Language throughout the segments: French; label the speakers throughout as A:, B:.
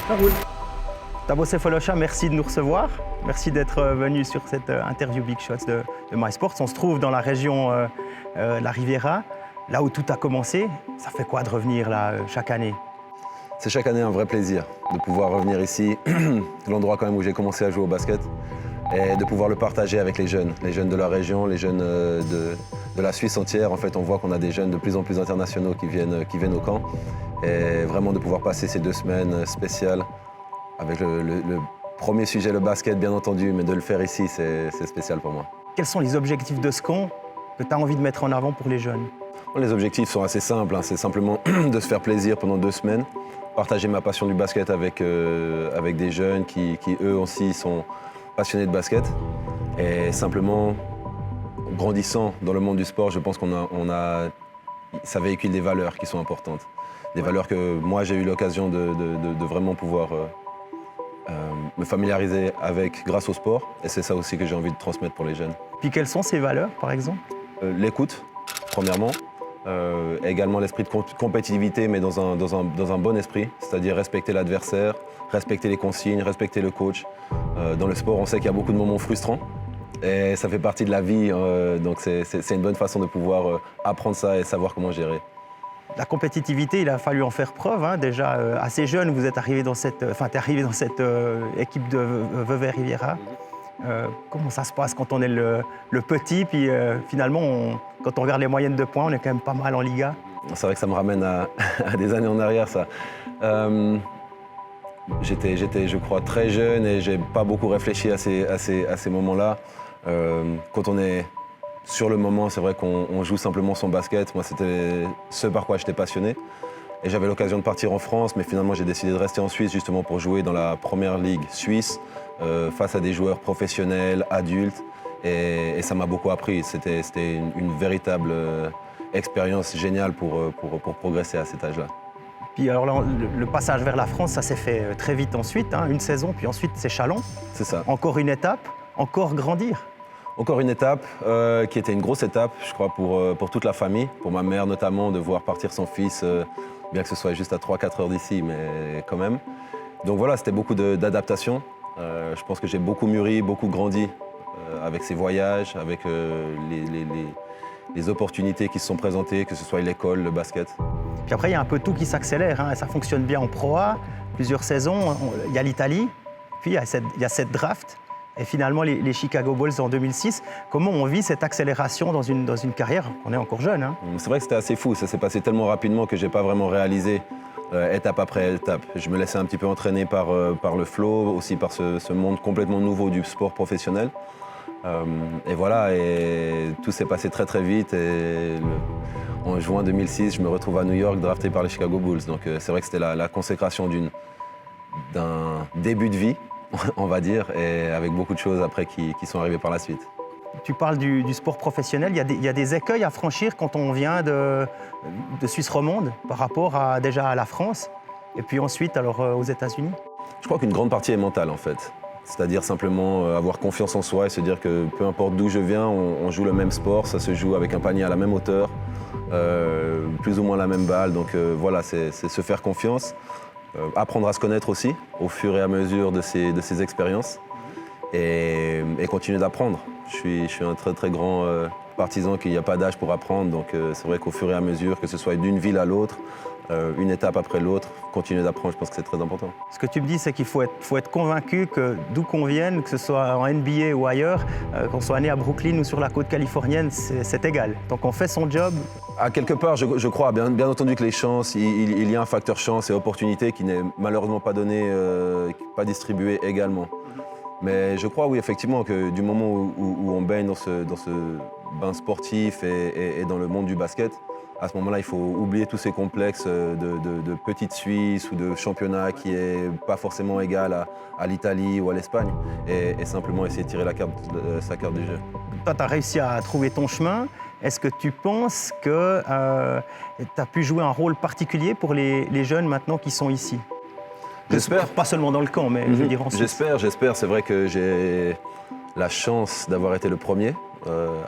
A: Ça roule.
B: Tabo Sefolosha, merci de nous recevoir. Merci d'être venu sur cette interview Big Shots de MySports. On se trouve dans la région La Riviera, là où tout a commencé. Ça fait quoi de revenir là chaque année?
C: C'est chaque année un vrai plaisir de pouvoir revenir ici, l'endroit quand même où j'ai commencé à jouer au basket, et de pouvoir le partager avec les jeunes de la région, les jeunes de la Suisse entière. En fait, on voit qu'on a des jeunes de plus en plus internationaux qui viennent au camp. Et vraiment de pouvoir passer ces 2 semaines spéciales avec le premier sujet, le basket bien entendu, mais de le faire ici, c'est spécial pour moi.
B: Quels sont les objectifs de ce camp que tu as envie de mettre en avant pour les jeunes?
C: Les objectifs sont assez simples, hein. C'est simplement de se faire plaisir pendant 2 semaines, partager ma passion du basket avec des jeunes qui eux aussi sont passionnés de basket. Et simplement, grandissant dans le monde du sport, je pense ça véhicule des valeurs qui sont importantes. Des valeurs que moi j'ai eu l'occasion de vraiment pouvoir me familiariser avec grâce au sport. Et c'est ça aussi que j'ai envie de transmettre pour les jeunes.
B: Puis quelles sont ces valeurs, par exemple?
C: L'écoute, premièrement. Également l'esprit de compétitivité, mais dans un bon esprit. C'est-à-dire respecter l'adversaire, respecter les consignes, respecter le coach. Dans le sport, on sait qu'il y a beaucoup de moments frustrants. Et ça fait partie de la vie. Donc c'est une bonne façon de pouvoir apprendre ça et savoir comment gérer.
B: La compétitivité, il a fallu en faire preuve. Hein. Déjà assez jeune, vous êtes arrivé dans cette, équipe de Vevey Riviera. Comment ça se passe quand on est le petit, puis finalement, quand on regarde les moyennes de points, on est quand même pas mal en Liga?
C: C'est vrai que ça me ramène à des années en arrière, ça. J'étais, je crois, très jeune et j'ai pas beaucoup réfléchi à ces moments-là. Quand on est sur le moment, c'est vrai qu'on joue simplement son basket. Moi, c'était ce par quoi j'étais passionné. Et j'avais l'occasion de partir en France, mais finalement, j'ai décidé de rester en Suisse justement pour jouer dans la première ligue suisse, face à des joueurs professionnels, adultes. Et ça m'a beaucoup appris. C'était une véritable expérience géniale pour progresser à cet âge-là.
B: Puis alors là, le passage vers la France, ça s'est fait très vite ensuite, hein, une saison, puis ensuite c'est Chalon.
C: C'est ça.
B: Encore une étape, encore grandir.
C: Encore une étape qui était une grosse étape, je crois, pour toute la famille, pour ma mère notamment, de voir partir son fils, bien que ce soit juste à 3-4 heures d'ici, mais quand même. Donc voilà, c'était beaucoup d'adaptation. Je pense que j'ai beaucoup mûri, beaucoup grandi avec ces voyages, avec les opportunités qui se sont présentées, que ce soit l'école, le basket.
B: Puis après, il y a un peu tout qui s'accélère, hein, et ça fonctionne bien en Pro A, plusieurs saisons. Il y a l'Italie, puis il y a cette draft, et finalement les Chicago Bulls en 2006. Comment on vit cette accélération dans une carrière? On est encore jeune. Hein.
C: C'est vrai que c'était assez fou, ça s'est passé tellement rapidement que je n'ai pas vraiment réalisé étape après étape. Je me laissais un petit peu entraîner par le flow, aussi par ce monde complètement nouveau du sport professionnel. Et voilà, et tout s'est passé très très vite. Et en juin 2006, je me retrouve à New York, drafté par les Chicago Bulls. Donc c'est vrai que c'était la consécration d'un début de vie, on va dire, et avec beaucoup de choses après qui sont arrivées par la suite.
B: Tu parles du sport professionnel, il y a des écueils à franchir quand on vient de Suisse romande par rapport déjà à la France et puis ensuite alors, aux États-Unis?
C: Je crois qu'une grande partie est mentale en fait. C'est-à-dire simplement avoir confiance en soi et se dire que peu importe d'où je viens, on joue le même sport, ça se joue avec un panier à la même hauteur, plus ou moins la même balle. Donc voilà, c'est se faire confiance, apprendre à se connaître aussi au fur et à mesure de ces expériences et continuer d'apprendre. Je suis un très très grand partisan qu'il n'y a pas d'âge pour apprendre, donc c'est vrai qu'au fur et à mesure, que ce soit d'une ville à l'autre, une étape après l'autre, continuer d'apprendre, je pense que c'est très important.
B: Ce que tu me dis, c'est qu'il faut être convaincu que d'où qu'on vienne, que ce soit en NBA ou ailleurs, qu'on soit né à Brooklyn ou sur la côte californienne, c'est égal. Donc on fait son job.
C: À quelque part, je crois, bien entendu que les chances, il y a un facteur chance et opportunité qui n'est malheureusement pas donné, pas distribué également. Mais je crois, oui, effectivement, que du moment où on baigne dans ce bain sportif et dans le monde du basket, à ce moment-là, il faut oublier tous ces complexes de petite Suisse ou de championnat qui n'est pas forcément égal à l'Italie ou à l'Espagne et simplement essayer de tirer sa carte du jeu.
B: Toi, tu as réussi à trouver ton chemin. Est-ce que tu penses que tu as pu jouer un rôle particulier pour les jeunes maintenant qui sont ici?
C: J'espère.
B: Pas seulement dans le camp, mais je veux dire en Suisse.
C: J'espère. C'est vrai que j'ai la chance d'avoir été le premier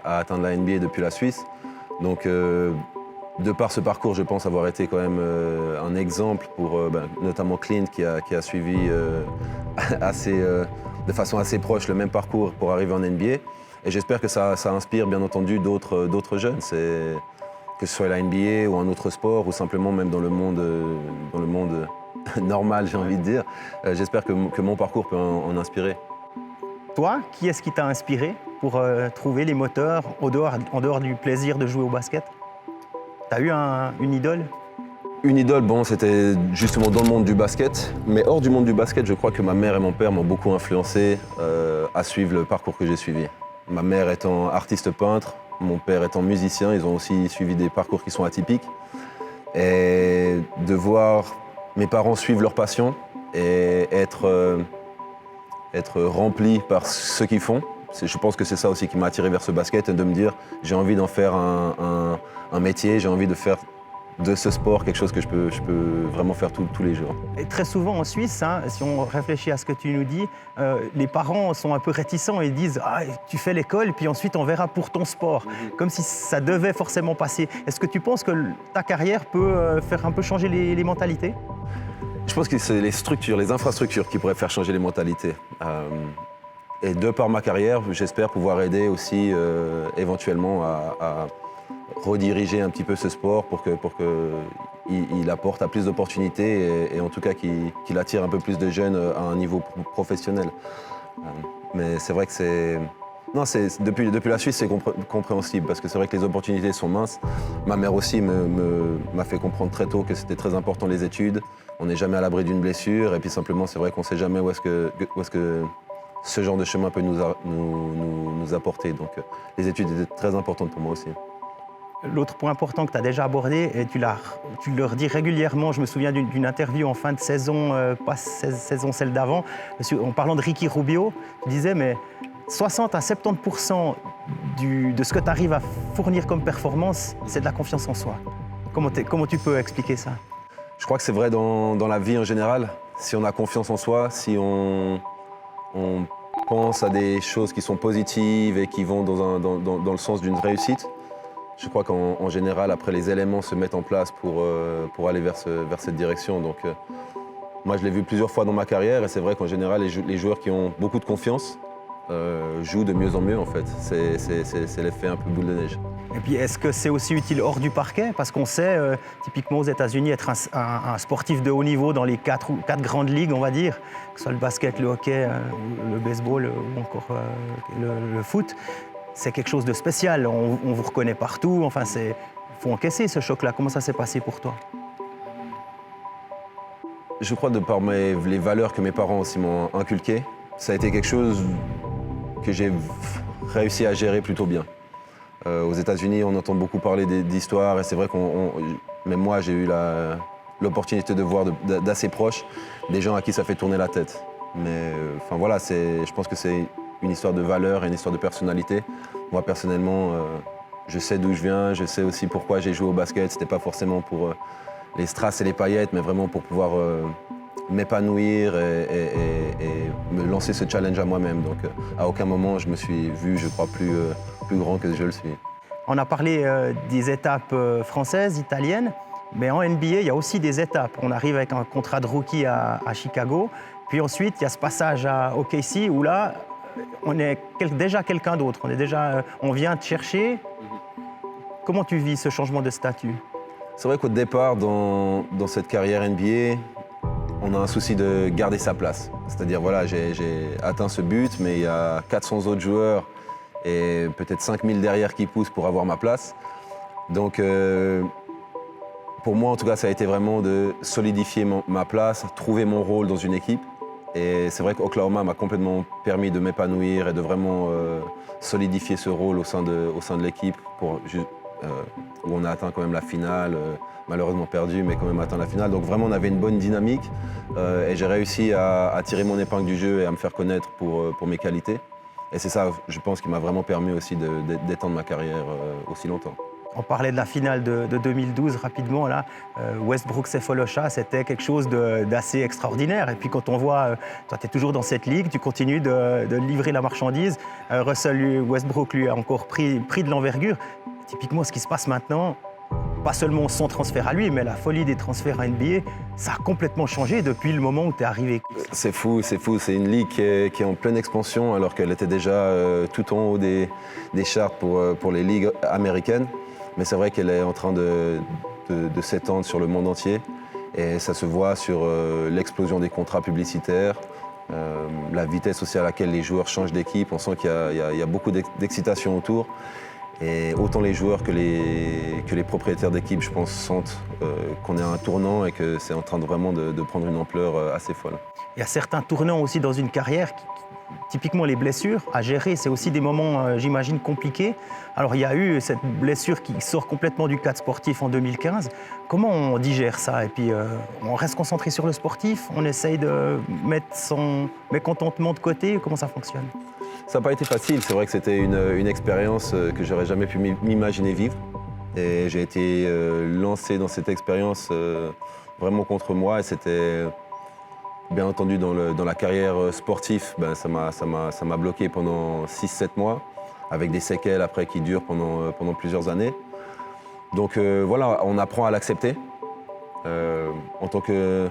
C: à atteindre la NBA depuis la Suisse. Donc de par ce parcours, je pense avoir été quand même un exemple pour notamment Clint qui a suivi de façon assez proche le même parcours pour arriver en NBA. Et j'espère que ça inspire bien entendu d'autres jeunes, que ce soit la NBA ou un autre sport ou simplement même dans le monde normal, j'ai envie de dire. J'espère que mon parcours peut en inspirer.
B: Toi, qui est-ce qui t'a inspiré pour trouver les moteurs en dehors du plaisir de jouer au basket? T'as eu une idole?
C: Une idole, bon, c'était justement dans le monde du basket. Mais hors du monde du basket, je crois que ma mère et mon père m'ont beaucoup influencé à suivre le parcours que j'ai suivi. Ma mère étant artiste peintre, mon père étant musicien, ils ont aussi suivi des parcours qui sont atypiques. Et de voir mes parents suivre leur passion et être remplis par ce qu'ils font, je pense que c'est ça aussi qui m'a attiré vers ce basket et de me dire j'ai envie d'en faire un métier, j'ai envie de faire de ce sport quelque chose que je peux vraiment faire tous les jours.
B: Et très souvent en Suisse, hein, si on réfléchit à ce que tu nous dis, les parents sont un peu réticents et disent ah, tu fais l'école puis ensuite on verra pour ton sport, comme si ça devait forcément passer. Est-ce que tu penses que ta carrière peut faire un peu changer les mentalités?
C: Je pense que c'est les structures, les infrastructures qui pourraient faire changer les mentalités. Et de par ma carrière, j'espère pouvoir aider aussi éventuellement à rediriger un petit peu ce sport pour qu'il apporte à plus d'opportunités et en tout cas qu'il attire un peu plus de jeunes à un niveau professionnel. Mais c'est vrai que depuis la Suisse, c'est compréhensible parce que c'est vrai que les opportunités sont minces. Ma mère aussi m'a fait comprendre très tôt que c'était très important les études. On n'est jamais à l'abri d'une blessure et puis simplement, c'est vrai qu'on ne sait jamais où est-ce que ce genre de chemin peut nous apporter. Donc les études étaient très importantes pour moi aussi.
B: L'autre point important que tu as déjà abordé, et tu le redis régulièrement, je me souviens d'une interview en fin de saison, pas saison celle d'avant, en parlant de Ricky Rubio, tu disais mais 60 à 70% de ce que tu arrives à fournir comme performance, c'est de la confiance en soi. Comment tu peux expliquer ça?
C: Je crois que c'est vrai dans la vie en général. Si on a confiance en soi, si on pense à des choses qui sont positives et qui vont dans le sens d'une réussite, je crois qu'en général, après, les éléments se mettent en place pour aller vers cette direction. Donc, moi, je l'ai vu plusieurs fois dans ma carrière et c'est vrai qu'en général, les joueurs qui ont beaucoup de confiance jouent de mieux en mieux, en fait. C'est l'effet un peu boule de neige.
B: Et puis, est-ce que c'est aussi utile hors du parquet? Parce qu'on sait, typiquement aux États-Unis, être un sportif de haut niveau dans les quatre grandes ligues, on va dire, que ce soit le basket, le hockey, le baseball ou encore le foot, c'est quelque chose de spécial. On vous reconnaît partout. Enfin, il faut encaisser ce choc-là. Comment ça s'est passé pour toi?
C: Je crois de par les valeurs que mes parents aussi m'ont inculquées, ça a été quelque chose que j'ai réussi à gérer plutôt bien. Aux États-Unis, on entend beaucoup parler d'histoire et c'est vrai même moi, j'ai eu l'opportunité de voir d'assez proches des gens à qui ça fait tourner la tête. Mais enfin voilà, je pense que c'est une histoire de valeur et une histoire de personnalité. Moi, personnellement, je sais d'où je viens, je sais aussi pourquoi j'ai joué au basket. C'était pas forcément pour les strass et les paillettes, mais vraiment pour pouvoir m'épanouir et me lancer ce challenge à moi-même. Donc, à aucun moment, je me suis vu, je crois, plus grand que je le suis.
B: On a parlé des étapes françaises, italiennes, mais en NBA, il y a aussi des étapes. On arrive avec un contrat de rookie à Chicago, puis ensuite, il y a ce passage à OKC où là, on est déjà quelqu'un d'autre, on vient te chercher. Comment tu vis ce changement de statut?
C: C'est vrai qu'au départ, dans cette carrière NBA, on a un souci de garder sa place. C'est-à-dire, voilà, j'ai atteint ce but, mais il y a 400 autres joueurs et peut-être 5000 derrière qui poussent pour avoir ma place. Donc, pour moi, en tout cas, ça a été vraiment de solidifier ma place, trouver mon rôle dans une équipe. Et c'est vrai qu'Oklahoma m'a complètement permis de m'épanouir et de vraiment solidifier ce rôle au sein de l'équipe où on a atteint quand même la finale, malheureusement perdu, mais quand même atteint la finale. Donc vraiment, on avait une bonne dynamique et j'ai réussi à tirer mon épingle du jeu et à me faire connaître pour mes qualités. Et c'est ça, je pense, qui m'a vraiment permis aussi d'étendre ma carrière aussi longtemps.
B: On parlait de la finale de 2012 rapidement, là. Westbrook-Sefolosha, c'était quelque chose d'assez extraordinaire. Et puis quand on voit, toi tu es toujours dans cette ligue, tu continues de livrer la marchandise. Russell Westbrook lui a encore pris de l'envergure. Typiquement, ce qui se passe maintenant, pas seulement son transfert à lui, mais la folie des transferts à NBA, ça a complètement changé depuis le moment où tu es arrivé.
C: C'est fou. C'est une ligue qui est en pleine expansion alors qu'elle était déjà tout en haut des charts pour les ligues américaines. Mais c'est vrai qu'elle est en train de s'étendre sur le monde entier. Et ça se voit sur l'explosion des contrats publicitaires, la vitesse aussi à laquelle les joueurs changent d'équipe. On sent qu'il y a beaucoup d'excitation autour. Et autant les joueurs que les propriétaires d'équipe, je pense, sentent qu'on est à un tournant et que c'est en train vraiment de prendre une ampleur assez folle.
B: Il y a certains tournants aussi dans une carrière, typiquement les blessures à gérer, c'est aussi des moments, j'imagine, compliqués. Alors il y a eu cette blessure qui sort complètement du cadre sportif en 2015. Comment on digère ça? Et puis on reste concentré sur le sportif, on essaye de mettre son mécontentement de côté, comment ça fonctionne?
C: Ça n'a pas été facile, c'est vrai que c'était une expérience que j'aurais jamais pu m'imaginer vivre. Et j'ai été lancé dans cette expérience vraiment contre moi et c'était... Bien entendu, dans la carrière sportive, ça m'a bloqué pendant 6-7 mois, avec des séquelles après qui durent pendant plusieurs années. Donc voilà, on apprend à l'accepter. En tant que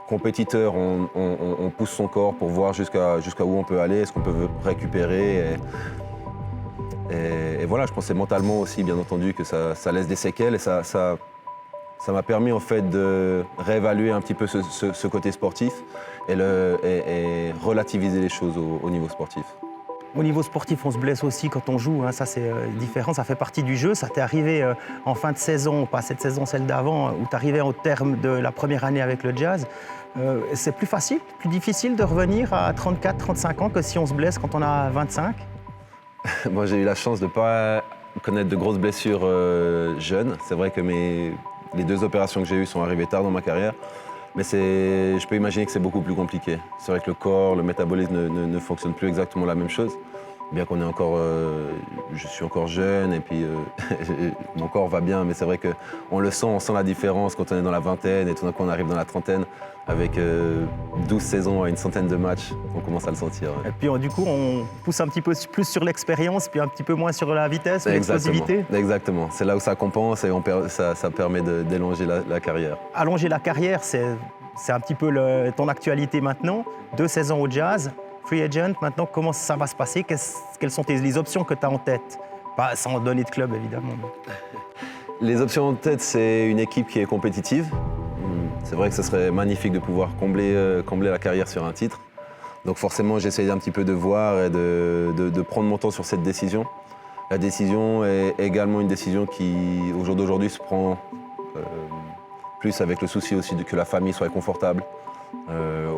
C: compétiteur, on pousse son corps pour voir jusqu'à où on peut aller, est-ce qu'on peut récupérer. Et voilà, je pensais mentalement aussi, bien entendu, que ça laisse des séquelles et ça m'a permis en fait de réévaluer un petit peu ce côté sportif et relativiser les choses au niveau sportif.
B: Au niveau sportif, on se blesse aussi quand on joue, hein, ça c'est différent, ça fait partie du jeu. Ça t'est arrivé en fin de saison, pas cette saison, celle d'avant, où tu arrivais au terme de la première année avec le Jazz. C'est plus facile, plus difficile de revenir à 34-35 ans que si on se blesse quand on a 25?
C: Moi j'ai eu la chance de ne pas connaître de grosses blessures jeunes. C'est vrai que les 2 opérations que j'ai eues sont arrivées tard dans ma carrière, mais je peux imaginer que c'est beaucoup plus compliqué. C'est vrai que le corps, le métabolisme ne fonctionne plus exactement la même chose, bien qu'on est encore, je suis encore jeune et puis mon corps va bien, mais c'est vrai qu'on le sent, on sent la différence quand on est dans la vingtaine et tout d'un coup on arrive dans la trentaine avec 12 saisons à une centaine de matchs, on commence à le sentir. Ouais.
B: Et puis du coup on pousse un petit peu plus sur l'expérience, puis un petit peu moins sur la vitesse, l'explosivité.
C: Exactement, c'est là où ça compense et ça permet d'élonger la carrière.
B: Allonger la carrière, c'est un petit peu ton actualité maintenant, 2 saisons au Jazz. Free agent, maintenant, comment ça va se passer? Quelles sont les options que tu as en tête? Pas sans donner de club, évidemment.
C: Les options en tête, c'est une équipe qui est compétitive. C'est vrai que ce serait magnifique de pouvoir combler la carrière sur un titre. Donc forcément, j'essaye un petit peu de voir et de prendre mon temps sur cette décision. La décision est également une décision qui, au jour d'aujourd'hui, se prend plus avec le souci aussi que la famille soit confortable.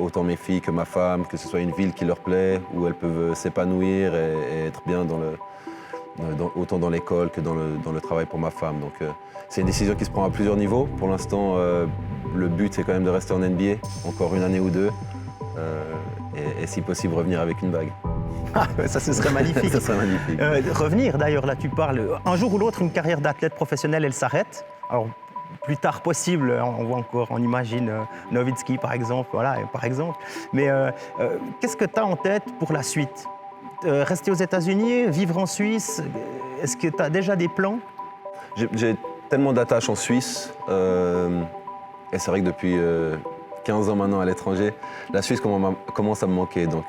C: Autant mes filles que ma femme, que ce soit une ville qui leur plaît, où elles peuvent s'épanouir et être bien autant dans l'école que dans le travail pour ma femme. Donc c'est une décision qui se prend à plusieurs niveaux. Pour l'instant, le but c'est quand même de rester en NBA, encore une année ou 2, et si possible revenir avec une bague.
B: Ah, ça, ce serait magnifique.
C: Ça serait magnifique.
B: Revenir d'ailleurs, là tu parles, un jour ou l'autre, une carrière d'athlète professionnel, elle s'arrête. Alors, plus tard possible, on voit encore, on imagine Nowitzki par exemple, voilà, par exemple. Mais qu'est-ce que tu as en tête pour la suite? Rester aux États-Unis, vivre en Suisse, est-ce que tu as déjà des plans?
C: J'ai tellement d'attaches en Suisse, et c'est vrai que depuis 15 ans maintenant à l'étranger, la Suisse commence à me manquer. Donc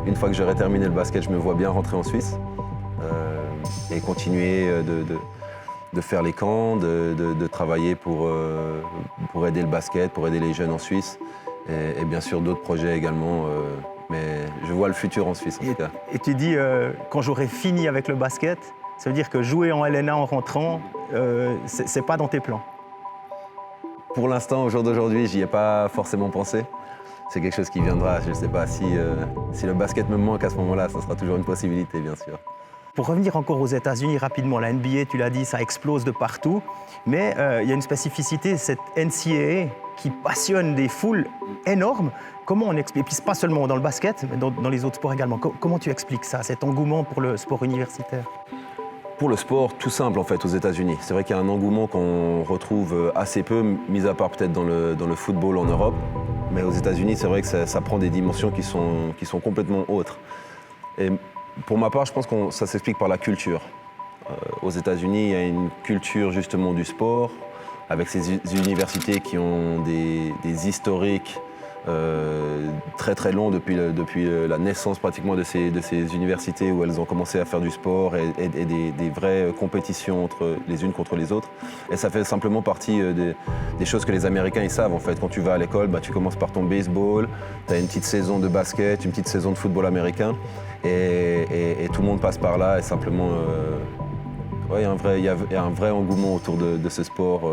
C: une fois que j'aurai terminé le basket, je me vois bien rentrer en Suisse et continuer de faire les camps, de travailler pour aider le basket, pour aider les jeunes en Suisse et bien sûr d'autres projets également. Mais je vois le futur en Suisse en tout cas.
B: Et tu dis, quand j'aurai fini avec le basket, ça veut dire que jouer en LNA en rentrant, c'est pas dans tes plans?
C: Pour l'instant, au jour d'aujourd'hui, j'y ai pas forcément pensé. C'est quelque chose qui viendra. Je ne sais pas si le basket me manque à ce moment-là, ça sera toujours une possibilité, bien sûr.
B: Pour revenir encore aux États-Unis rapidement, la NBA, tu l'as dit, ça explose de partout. Mais il y a une spécificité, cette NCAA qui passionne des foules énormes. Comment on explique, et puis pas seulement dans le basket, mais dans les autres sports également. Comment tu expliques ça, cet engouement pour le sport universitaire?
C: Pour le sport, tout simple en fait aux États-Unis. C'est vrai qu'il y a un engouement qu'on retrouve assez peu, mis à part peut-être dans le football en Europe. Mais aux États-Unis, c'est vrai que ça prend des dimensions qui sont complètement autres. Et pour ma part, je pense que ça s'explique par la culture. aux États-Unis, il y a une culture justement du sport, avec ces universités qui ont des historiques très très longs depuis la naissance pratiquement de ces universités où elles ont commencé à faire du sport et des vraies compétitions les unes contre les autres. Et ça fait simplement partie des choses que les Américains ils savent en fait. Quand tu vas à l'école, bah, tu commences par ton baseball, tu as une petite saison de basket, une petite saison de football américain et tout le monde passe par là et simplement ouais, il y a un vrai engouement autour de ce sport.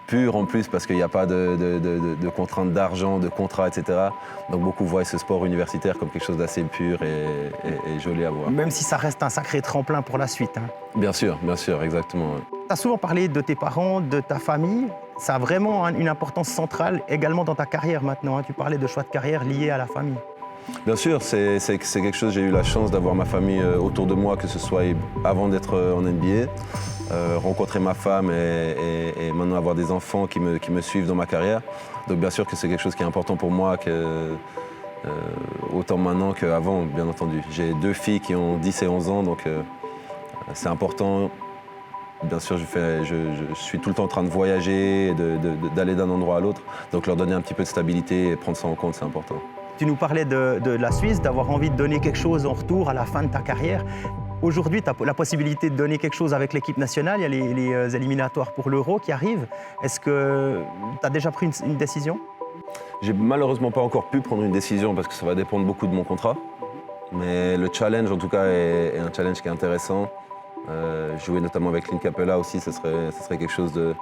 C: Pur en plus parce qu'il n'y a pas de contraintes d'argent, de contrats, etc. Donc beaucoup voient ce sport universitaire comme quelque chose d'assez pur et joli à voir.
B: Même si ça reste un sacré tremplin pour la suite. Hein.
C: Bien sûr, exactement.
B: Tu as souvent parlé de tes parents, de ta famille. Ça a vraiment une importance centrale également dans ta carrière maintenant. Hein. Tu parlais de choix de carrière liés à la famille.
C: Bien sûr, c'est quelque chose, j'ai eu la chance d'avoir ma famille autour de moi, que ce soit avant d'être en NBA. Rencontrer ma femme et maintenant avoir des enfants qui me suivent dans ma carrière. Donc bien sûr que c'est quelque chose qui est important pour moi, autant maintenant qu'avant, bien entendu. J'ai 2 filles qui ont 10 et 11 ans, donc c'est important. Bien sûr, je suis tout le temps en train de voyager, d'aller d'un endroit à l'autre. Donc leur donner un petit peu de stabilité et prendre ça en compte, c'est important.
B: Tu nous parlais de la Suisse, d'avoir envie de donner quelque chose en retour à la fin de ta carrière. Aujourd'hui, tu as la possibilité de donner quelque chose avec l'équipe nationale. Il y a les éliminatoires pour l'Euro qui arrivent. Est-ce que tu as déjà pris une décision?
C: J'ai malheureusement pas encore pu prendre une décision parce que ça va dépendre beaucoup de mon contrat. Mais le challenge, en tout cas, est un challenge qui est intéressant. Jouer notamment avec Clint Capela aussi, ce serait quelque chose de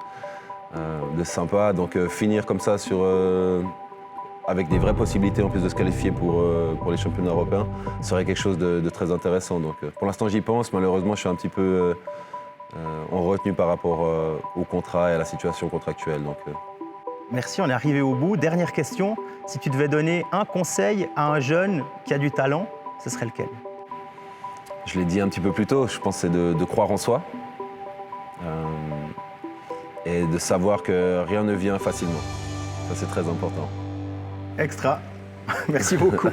C: sympa. Donc finir comme ça avec des vraies possibilités en plus de se qualifier pour les championnats européens, serait quelque chose de très intéressant. Donc, pour l'instant, j'y pense. Malheureusement, je suis un petit peu en retenue par rapport au contrat et à la situation contractuelle. Donc,
B: Merci, on est arrivé au bout. Dernière question. Si tu devais donner un conseil à un jeune qui a du talent, ce serait lequel?
C: Je l'ai dit un petit peu plus tôt, je pense que c'est de croire en soi et de savoir que rien ne vient facilement. Ça, c'est très important.
B: Extra. Merci beaucoup.